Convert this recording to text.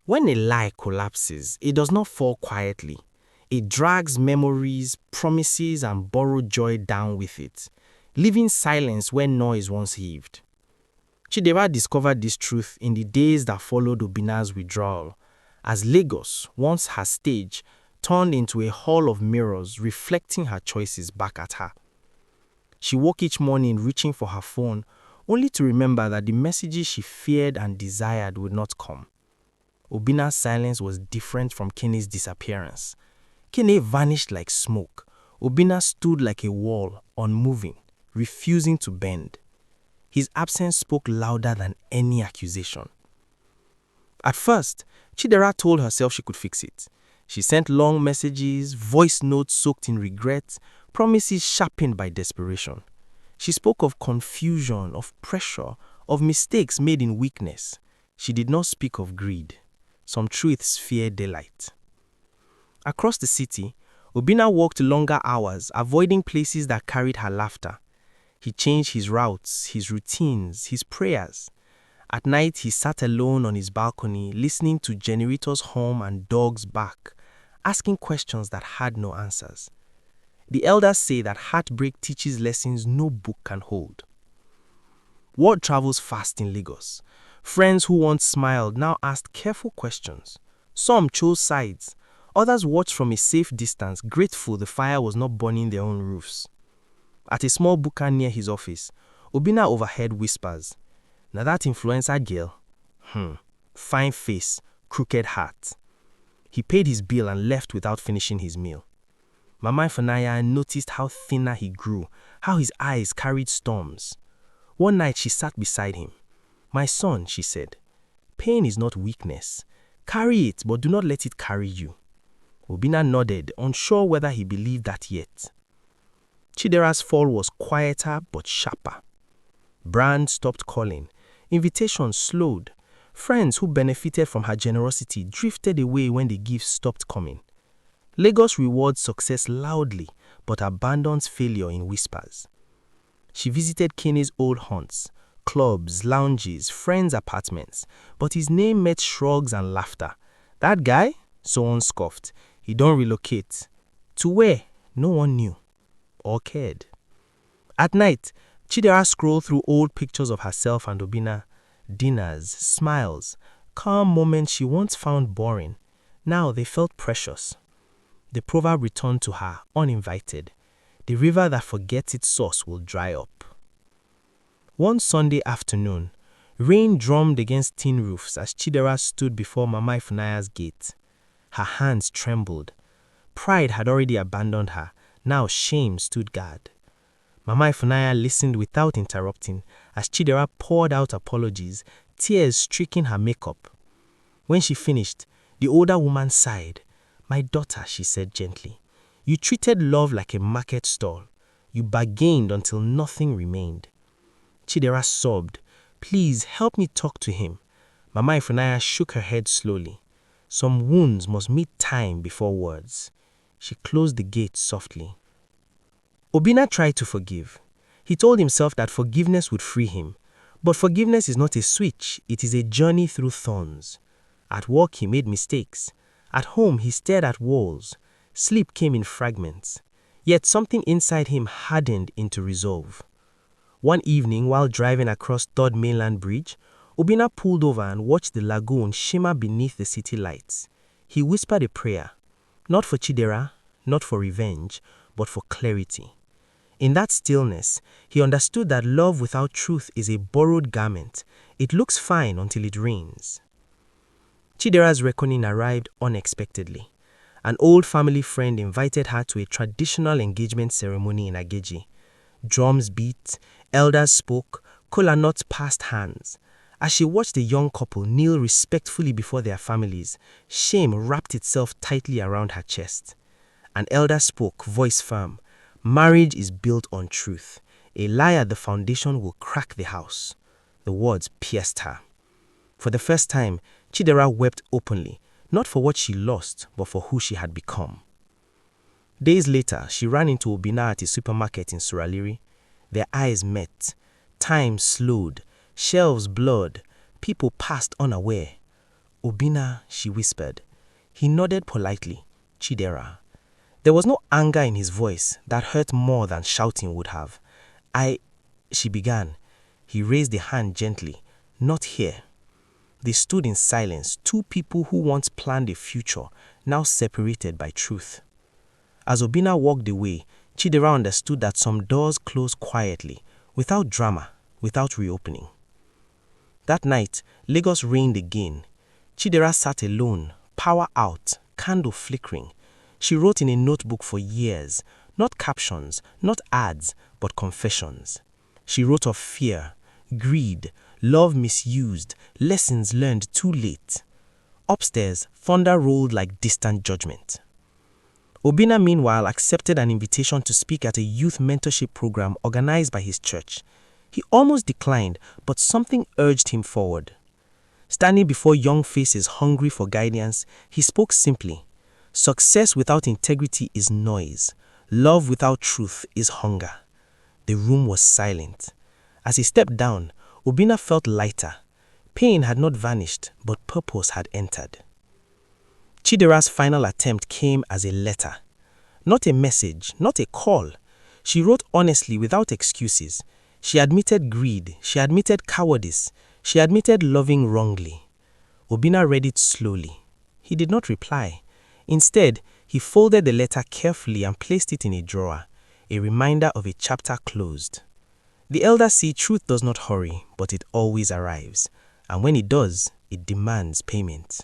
When a lie collapses, it does not fall quietly. It drags memories, promises, and borrowed joy down with it, leaving silence where noise once heaved. Chidera discovered this truth in the days that followed Obinna's withdrawal, as Lagos, once her stage, turned into a hall of mirrors reflecting her choices back at her. She woke each morning reaching for her phone, only to remember that the messages she feared and desired would not come. Obinna's silence was different from Kenny's disappearance. Kenny vanished like smoke. Obinna stood like a wall, unmoving, refusing to bend. His absence spoke louder than any accusation. At first, Chidera told herself she could fix it. She sent long messages, voice notes soaked in regret, promises sharpened by desperation. She spoke of confusion, of pressure, of mistakes made in weakness. She did not speak of greed. Some truths fear daylight. Across the city, Obinna walked longer hours, avoiding places that carried her laughter. He changed his routes, his routines, his prayers. At night, he sat alone on his balcony, listening to generators hum and dogs bark, asking questions that had no answers. The elders say that heartbreak teaches lessons no book can hold. Word travels fast in Lagos. Friends who once smiled now asked careful questions. Some chose sides. Others watched from a safe distance, grateful the fire was not burning their own roofs. At a small buka near his office, Obinna overheard whispers. "Now that influencer girl, fine face, crooked heart." He paid his bill and left without finishing his meal. Mama Ifunanya noticed how thinner he grew, how his eyes carried storms. One night she sat beside him. "My son," she said, "pain is not weakness. Carry it, but do not let it carry you." Obinna nodded, unsure whether he believed that yet. Chidera's fall was quieter but sharper. Brands stopped calling. Invitations slowed. Friends who benefited from her generosity drifted away when the gifts stopped coming. Lagos rewards success loudly, but abandons failure in whispers. She visited Kenny's old haunts, clubs, lounges, friends' apartments, but his name met shrugs and laughter. "That guy?" someone scoffed. "He don't relocate." To where? No one knew or cared. At night, Chidera scrolled through old pictures of herself and Obinna. Dinners, smiles, calm moments she once found boring. Now they felt precious. The proverb returned to her, uninvited. The river that forgets its source will dry up. One Sunday afternoon, rain drummed against tin roofs as Chidera stood before Mama Ifunaya's gate. Her hands trembled. Pride had already abandoned her. Now shame stood guard. Mama Ifunanya listened without interrupting as Chidera poured out apologies, tears streaking her makeup. When she finished, the older woman sighed. "My daughter," she said gently, "you treated love like a market stall. You bargained until nothing remained." Chidera sobbed. "Please help me talk to him." Mama Ifunanya shook her head slowly. "Some wounds must meet time before words." She closed the gate softly. Obinna tried to forgive. He told himself that forgiveness would free him. But forgiveness is not a switch, it is a journey through thorns. At work he made mistakes. At home he stared at walls. Sleep came in fragments. Yet something inside him hardened into resolve. One evening, while driving across 3rd Mainland Bridge, Obinna pulled over and watched the lagoon shimmer beneath the city lights. He whispered a prayer. Not for Chidera, not for revenge, but for clarity. In that stillness, he understood that love without truth is a borrowed garment. It looks fine until it rains. Chidera's reckoning arrived unexpectedly. An old family friend invited her to a traditional engagement ceremony in Ageji. Drums beat, elders spoke, kola nuts passed hands. As she watched the young couple kneel respectfully before their families, shame wrapped itself tightly around her chest. An elder spoke, voice firm. "Marriage is built on truth. A lie at the foundation will crack the house." The words pierced her. For the first time, Chidera wept openly, not for what she lost, but for who she had become. Days later, she ran into Obinna at a supermarket in Suraliri. Their eyes met. Time slowed. Shelves blurred. People passed unaware. "Obinna," she whispered. He nodded politely. "Chidera." There was no anger in his voice that hurt more than shouting would have. She began. He raised a hand gently. "Not here." They stood in silence, two people who once planned a future, now separated by truth. As Obinna walked away, Chidera understood that some doors close quietly, without drama, without reopening. That night, Lagos rained again. Chidera sat alone, power out, candle flickering. She wrote in a notebook for years, not captions, not ads, but confessions. She wrote of fear, greed, love misused, lessons learned too late. Upstairs, thunder rolled like distant judgment. Obinna, meanwhile, accepted an invitation to speak at a youth mentorship program organized by his church. He almost declined, but something urged him forward. Standing before young faces hungry for guidance, he spoke simply. Success without integrity is noise. Love without truth is hunger. The room was silent. As he stepped down, Obinna felt lighter. Pain had not vanished, but purpose had entered. Chidera's final attempt came as a letter. Not a message, not a call. She wrote honestly without excuses. She admitted greed, she admitted cowardice, she admitted loving wrongly. Obinna read it slowly. He did not reply. Instead, he folded the letter carefully and placed it in a drawer, a reminder of a chapter closed. The elders say truth does not hurry, but it always arrives. And when it does, it demands payment.